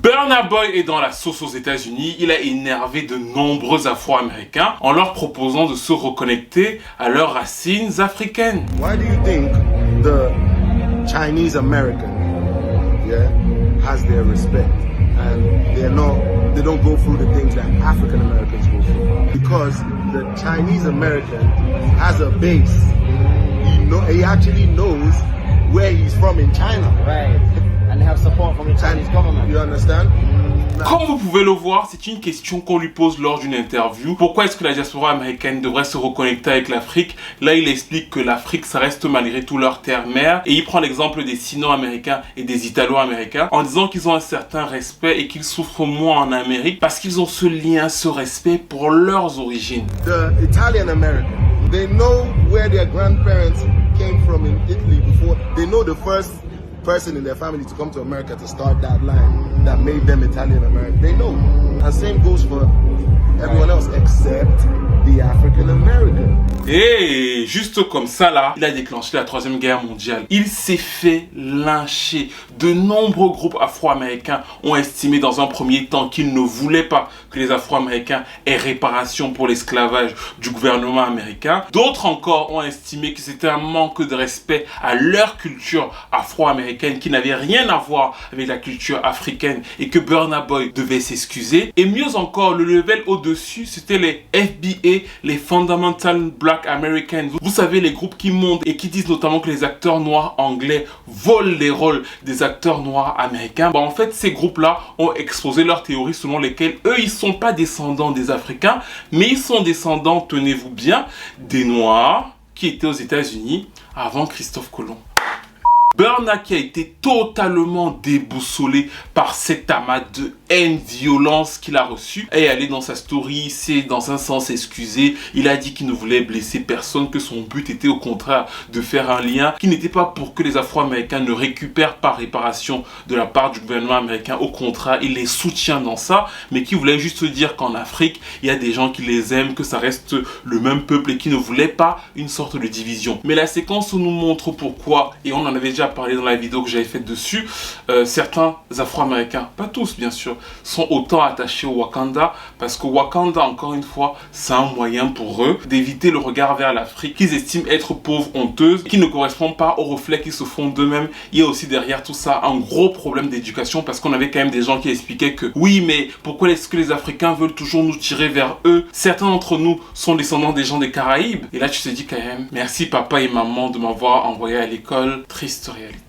Burna Boy est dans la sauce aux États-Unis. Il a énervé de nombreux Afro-Américains en leur proposant de se reconnecter à leurs racines africaines. Why do you think the Chinese American, has their respect and they don't go through the things that African Americans go through? Because the Chinese American has a base. He actually knows where he's from in China. Right. And they have support from the Chinese government. You understand? Comme vous pouvez le voir, c'est une question qu'on lui pose lors d'une interview. Pourquoi est-ce que la diaspora américaine devrait se reconnecter avec l'Afrique? Là, il explique que l'Afrique, ça reste malgré tout leur terre-mère. Et il prend l'exemple des Sino-Américains et des Italo-Américains en disant qu'ils ont un certain respect et qu'ils souffrent moins en Amérique parce qu'ils ont ce lien, ce respect pour leurs origines. The Italian American, they know where their grandparents came from in Italy before. They know the first person in their family to come to America to start that line that made them Italian American. They know. And same goes for everyone else except the African American. Et juste comme ça là, il a déclenché la Troisième Guerre mondiale. Il s'est fait lyncher. De nombreux groupes afro-américains ont estimé dans un premier temps qu'ils ne voulaient pas que les afro-américains aient réparation pour l'esclavage du gouvernement américain. D'autres encore ont estimé que c'était un manque de respect à leur culture afro-américaine qui n'avait rien à voir avec la culture africaine et que Burna Boy devait s'excuser. Et mieux encore, le level au-dessus, c'était les FBA, les Fundamental Black Americans. Vous savez, les groupes qui montent et qui disent notamment que les acteurs noirs anglais volent les rôles des acteurs noirs américains. En fait, ces groupes-là ont exposé leurs théories selon lesquelles eux, ils sont pas descendants des Africains, mais ils sont descendants, tenez-vous bien, des Noirs qui étaient aux États-Unis avant Christophe Colomb. Burna qui a été totalement déboussolé par cet amas de haine, violence qu'il a reçu, est allé dans sa story, il s'est dans un sens excusé, il a dit qu'il ne voulait blesser personne, que son but était au contraire de faire un lien, qui n'était pas pour que les Afro-Américains ne récupèrent pas réparation de la part du gouvernement américain, au contraire, il les soutient dans ça, mais qui voulait juste dire qu'en Afrique, il y a des gens qui les aiment, que ça reste le même peuple et qui ne voulait pas une sorte de division. Mais la séquence nous montre pourquoi, et on en avait déjà parlé dans la vidéo que j'avais faite dessus, certains Afro-Américains, pas tous bien sûr, sont autant attachés au Wakanda parce que Wakanda, encore une fois, c'est un moyen pour eux d'éviter le regard vers l'Afrique qu'ils estiment être pauvre, honteuse, qui ne correspond pas au reflet qu'ils se font d'eux-mêmes. Il y a aussi derrière tout ça un gros problème d'éducation parce qu'on avait quand même des gens qui expliquaient que oui, mais pourquoi est-ce que les Africains veulent toujours nous tirer vers eux? Certains d'entre nous sont descendants des gens des Caraïbes. Et là, tu te dis quand même, merci papa et maman de m'avoir envoyé à l'école. Triste réalité.